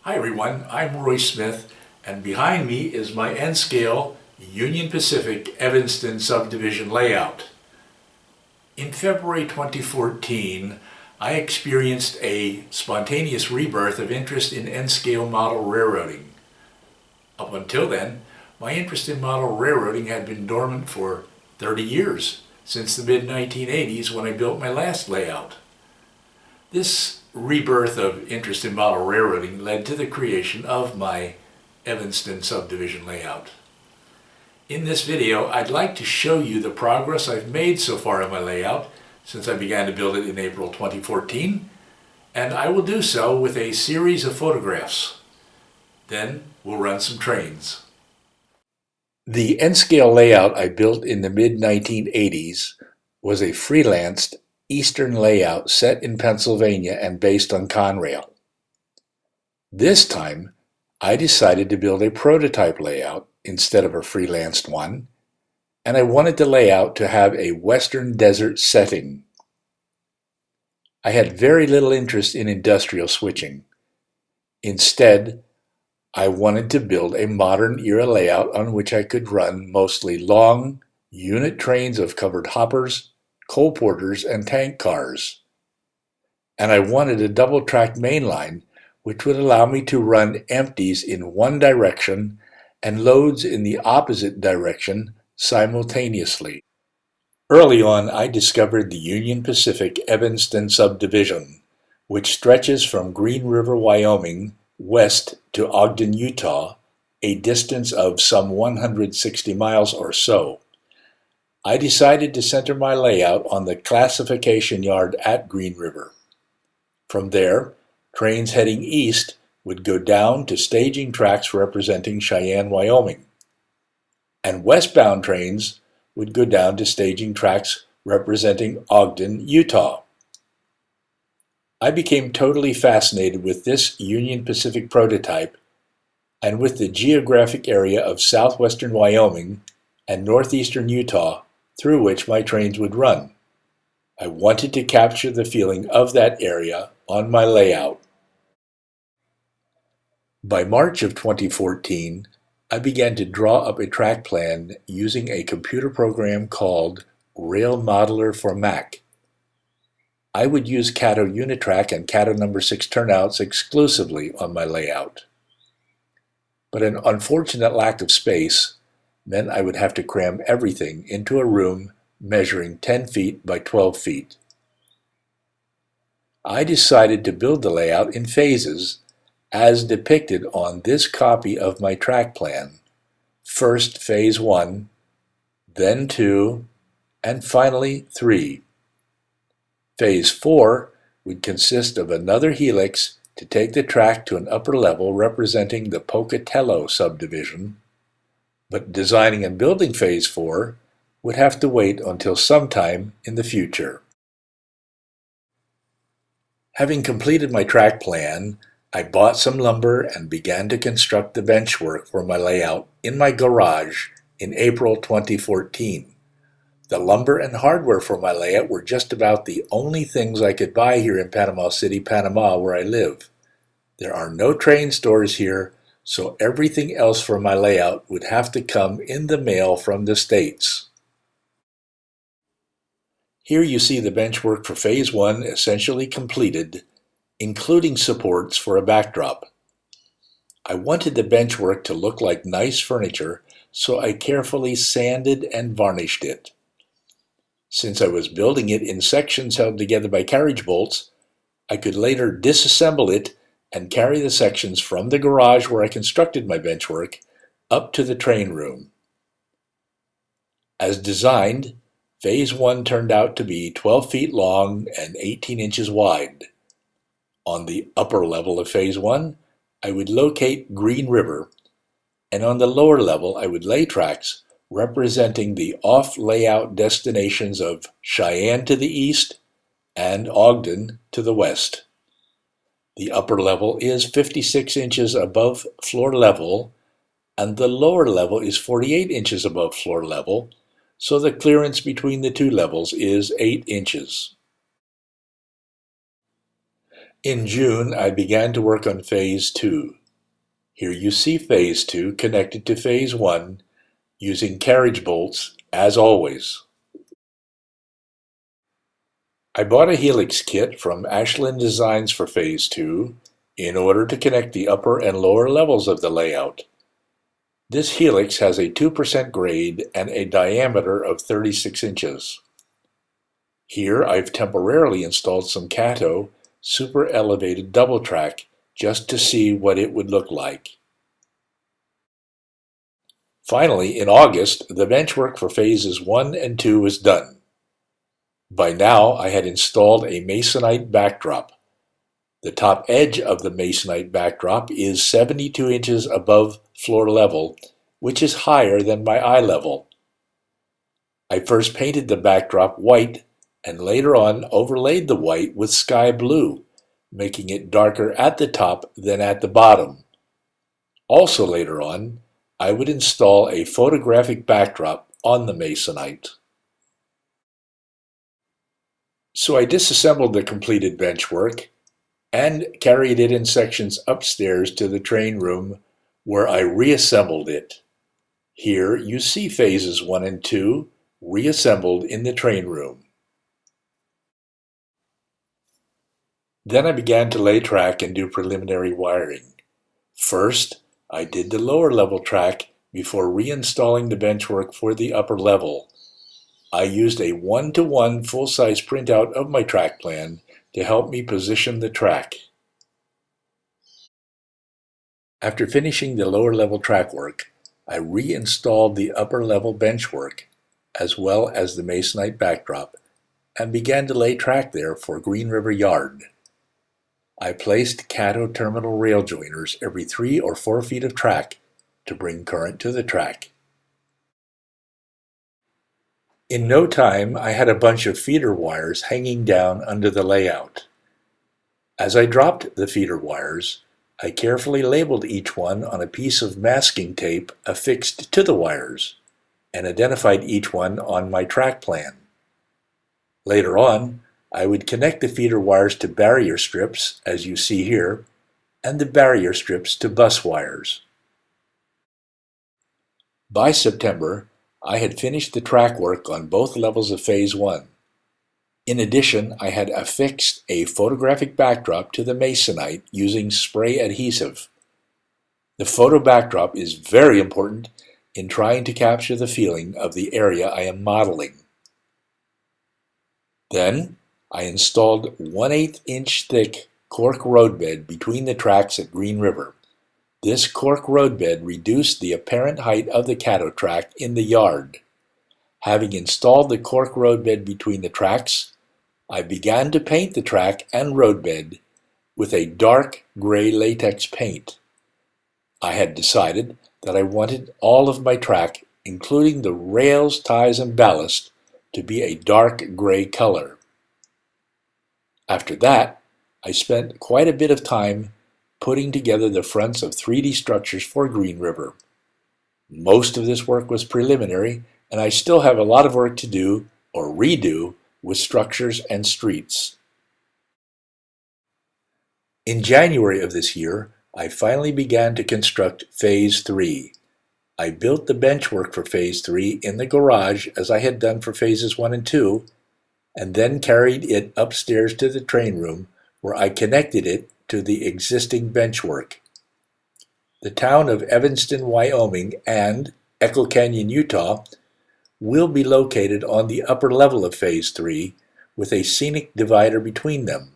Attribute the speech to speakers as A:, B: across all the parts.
A: Hi everyone, I'm Roy Smith, and behind me is my N-scale Union Pacific Evanston subdivision layout. In February 2014, I experienced a spontaneous rebirth of interest in N-scale model railroading. Up until then, my interest in model railroading had been dormant for 30 years, since the mid-1980s when I built my last layout. This rebirth of interest in model railroading led to the creation of my Evanston subdivision layout. In this video, I'd like to show you the progress I've made so far in my layout since I began to build it in April 2014, and I will do so with a series of photographs. Then we'll run some trains. The N-scale layout I built in the mid-1980s was a freelanced Eastern layout set in Pennsylvania and based on Conrail. This time, I decided to build a prototype layout instead of a freelanced one, and I wanted the layout to have a western desert setting. I had very little interest in industrial switching. Instead, I wanted to build a modern era layout on which I could run mostly long unit trains of covered hoppers, coal porters, and tank cars. And I wanted a double-track main line which would allow me to run empties in one direction and loads in the opposite direction simultaneously. Early on, I discovered the Union Pacific Evanston Subdivision, which stretches from Green River, Wyoming, west to Ogden, Utah, a distance of some 160 miles or so. I decided to center my layout on the classification yard at Green River. From there, trains heading east would go down to staging tracks representing Cheyenne, Wyoming, and westbound trains would go down to staging tracks representing Ogden, Utah. I became totally fascinated with this Union Pacific prototype and with the geographic area of southwestern Wyoming and northeastern Utah through which my trains would run. I wanted to capture the feeling of that area on my layout. By March of 2014, I began to draw up a track plan using a computer program called Rail Modeler for Mac. I would use Cato Unitrack and Cato No. 6 turnouts exclusively on my layout. But an unfortunate lack of space meant I would have to cram everything into a room measuring 10 feet by 12 feet. I decided to build the layout in phases as depicted on this copy of my track plan. First phase 1, then 2, and finally 3. Phase 4 would consist of another helix to take the track to an upper level representing the Pocatello subdivision, but designing and building phase 4 would have to wait until sometime in the future. Having completed my track plan, I bought some lumber and began to construct the benchwork for my layout in my garage in April 2014. The lumber and hardware for my layout were just about the only things I could buy here in Panama City, Panama, where I live. There are no train stores here, so everything else for my layout would have to come in the mail from the States. Here you see the benchwork for phase 1 essentially completed, including supports for a backdrop. I wanted the benchwork to look like nice furniture, so I carefully sanded and varnished it. Since I was building it in sections held together by carriage bolts, I could later disassemble it and carry the sections from the garage where I constructed my benchwork up to the train room. As designed, phase 1 turned out to be 12 feet long and 18 inches wide. On the upper level of phase 1, I would locate Green River, and on the lower level I would lay tracks representing the off-layout destinations of Cheyenne to the east and Ogden to the west. The upper level is 56 inches above floor level, and the lower level is 48 inches above floor level, so the clearance between the two levels is 8 inches. In June, I began to work on Phase 2. Here you see Phase 2 connected to Phase 1 using carriage bolts as always. I bought a helix kit from Ashland Designs for Phase 2 in order to connect the upper and lower levels of the layout. This helix has a 2% grade and a diameter of 36 inches. Here I've temporarily installed some Cato super elevated double track just to see what it would look like. Finally, in August, the benchwork for phases 1 and 2 was done. By now, I had installed a masonite backdrop. The top edge of the masonite backdrop is 72 inches above floor level, which is higher than my eye level. I first painted the backdrop white and later on overlaid the white with sky blue, making it darker at the top than at the bottom. Also later on, I would install a photographic backdrop on the masonite. So I disassembled the completed benchwork and carried it in sections upstairs to the train room where I reassembled it. Here you see phases 1 and 2 reassembled in the train room. Then I began to lay track and do preliminary wiring. First, I did the lower level track before reinstalling the benchwork for the upper level. I used a 1-to-1 full-size printout of my track plan to help me position the track. After finishing the lower level track work, I reinstalled the upper level benchwork as well as the masonite backdrop and began to lay track there for Green River Yard. I placed Cato terminal rail joiners every 3 or 4 feet of track to bring current to the track. In no time, I had a bunch of feeder wires hanging down under the layout. As I dropped the feeder wires, I carefully labeled each one on a piece of masking tape affixed to the wires and identified each one on my track plan. Later on, I would connect the feeder wires to barrier strips, as you see here, and the barrier strips to bus wires. By September, I had finished the track work on both levels of Phase 1. In addition, I had affixed a photographic backdrop to the masonite using spray adhesive. The photo backdrop is very important in trying to capture the feeling of the area I am modeling. Then, I installed 1/8 inch thick cork roadbed between the tracks at Green River. This cork roadbed reduced the apparent height of the Cato track in the yard. Having installed the cork roadbed between the tracks, I began to paint the track and roadbed with a dark gray latex paint. I had decided that I wanted all of my track, including the rails, ties, and ballast, to be a dark gray color. After that, I spent quite a bit of time putting together the fronts of 3D structures for Green River. Most of this work was preliminary, and I still have a lot of work to do or redo with structures and streets. In January of this year, I finally began to construct Phase 3. I built the benchwork for Phase 3 in the garage as I had done for Phases 1 and 2, and then carried it upstairs to the train room where I connected it to the existing benchwork. The town of Evanston, Wyoming and Echo Canyon, Utah will be located on the upper level of Phase 3 with a scenic divider between them.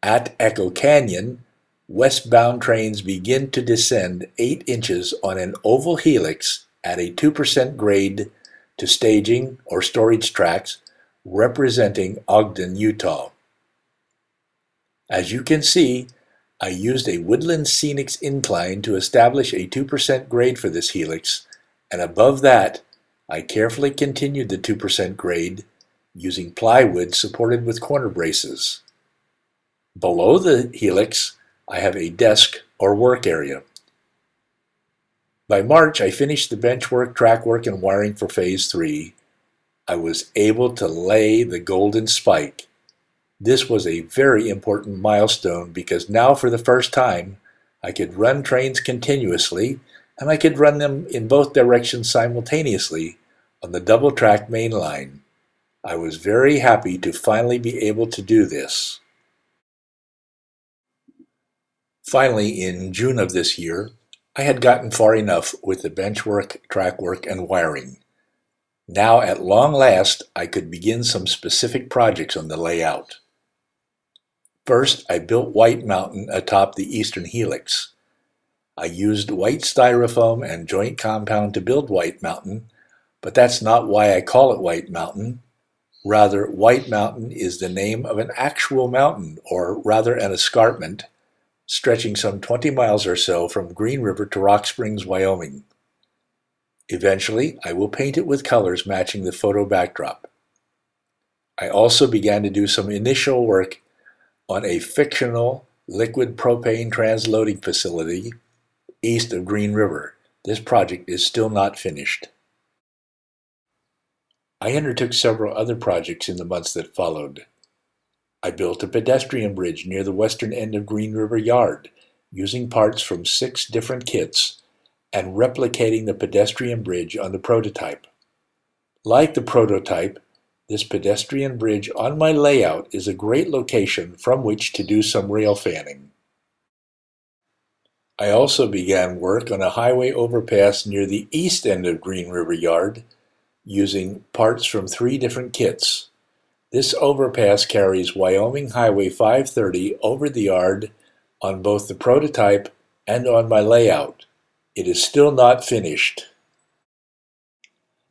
A: At Echo Canyon, westbound trains begin to descend 8 inches on an oval helix at a 2% grade to staging or storage tracks representing Ogden, Utah. As you can see, I used a Woodland Scenics incline to establish a 2% grade for this helix, and above that, I carefully continued the 2% grade using plywood supported with corner braces. Below the helix, I have a desk or work area. By March, I finished the benchwork, track work, and wiring for Phase 3. I was able to lay the golden spike. This was a very important milestone because now for the first time, I could run trains continuously, and I could run them in both directions simultaneously on the double-track main line. I was very happy to finally be able to do this. Finally, in June of this year, I had gotten far enough with the bench work, track work, and wiring. Now, at long last, I could begin some specific projects on the layout. First, I built White Mountain atop the eastern helix. I used white styrofoam and joint compound to build White Mountain, but that's not why I call it White Mountain. Rather, White Mountain is the name of an actual mountain, or rather an escarpment, stretching some 20 miles or so from Green River to Rock Springs, Wyoming. Eventually, I will paint it with colors matching the photo backdrop. I also began to do some initial work on a fictional liquid propane transloading facility east of Green River. This project is still not finished. I undertook several other projects in the months that followed. I built a pedestrian bridge near the western end of Green River Yard, using parts from 6 different kits and replicating the pedestrian bridge on the prototype. Like the prototype, this pedestrian bridge on my layout is a great location from which to do some rail fanning. I also began work on a highway overpass near the east end of Green River Yard, using parts from 3 different kits. This overpass carries Wyoming Highway 530 over the yard on both the prototype and on my layout. It is still not finished.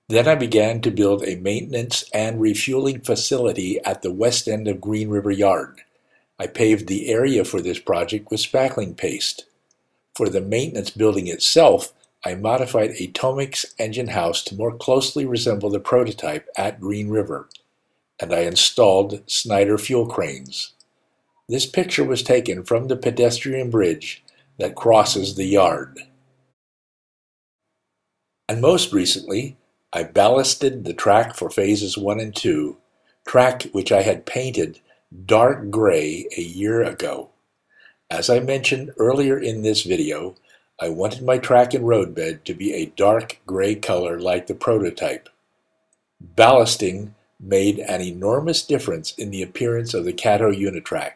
A: Then I began to build a maintenance and refueling facility at the west end of Green River Yard. I paved the area for this project with spackling paste. For the maintenance building itself, I modified a Tomix engine house to more closely resemble the prototype at Green River, and I installed Snyder fuel cranes. This picture was taken from the pedestrian bridge that crosses the yard. And most recently, I ballasted the track for phases 1 and 2, track which I had painted dark gray a year ago. As I mentioned earlier in this video, I wanted my track and roadbed to be a dark gray color like the prototype. Ballasting made an enormous difference in the appearance of the Cato Unitrack.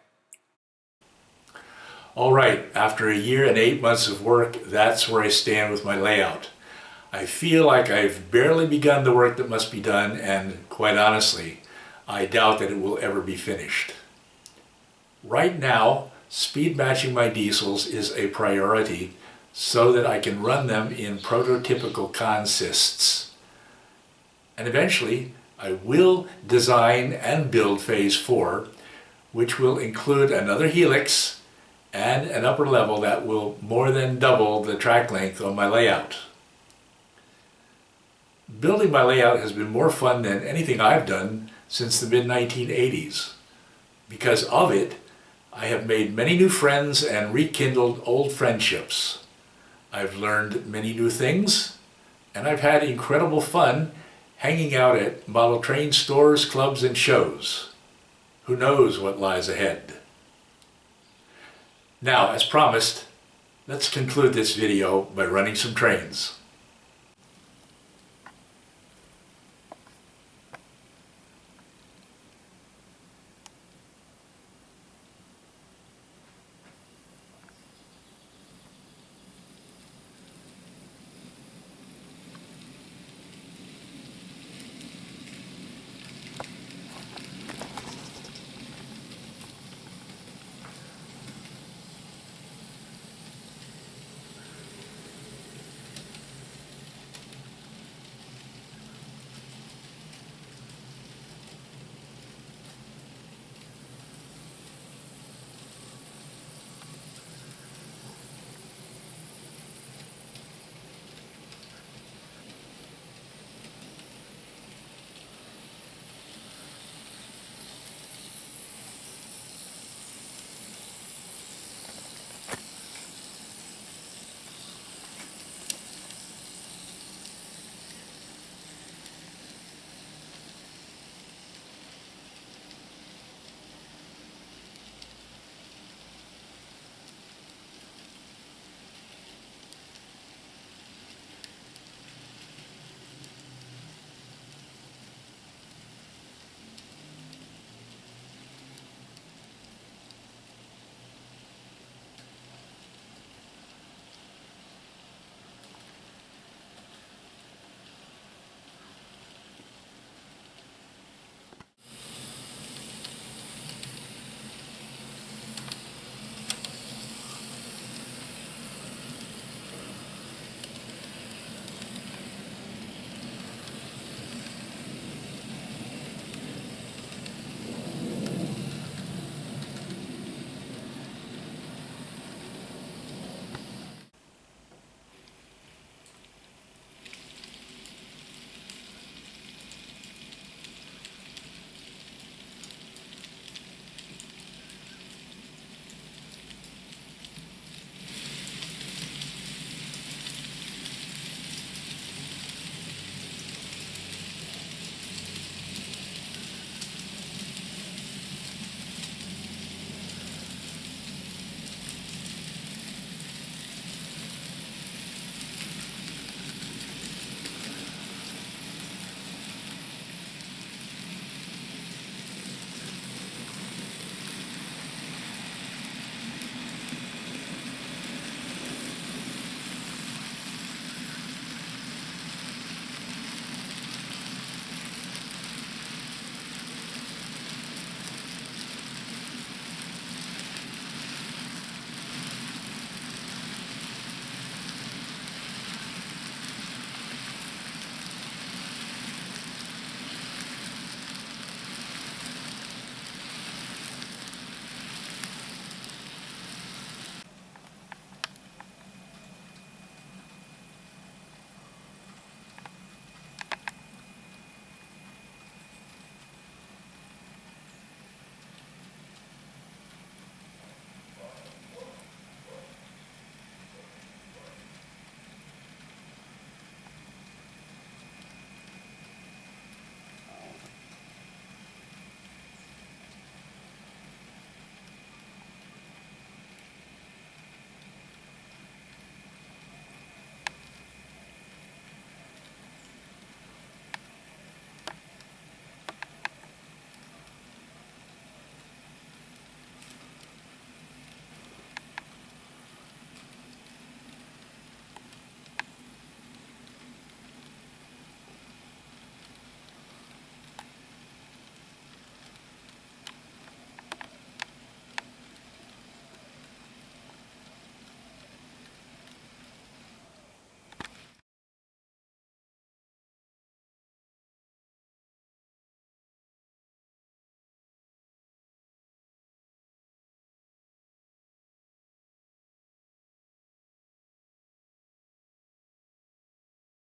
A: All right, after a year and 8 months of work, that's where I stand with my layout. I feel like I've barely begun the work that must be done, and quite honestly, I doubt that it will ever be finished. Right now, speed matching my diesels is a priority so that I can run them in prototypical consists. And eventually, I will design and build phase 4, which will include another helix and an upper level that will more than double the track length on my layout. Building my layout has been more fun than anything I've done since the mid-1980s. Because of it, I have made many new friends and rekindled old friendships. I've learned many new things, and I've had incredible fun hanging out at model train stores, clubs, and shows. Who knows what lies ahead? Now, as promised, let's conclude this video by running some trains.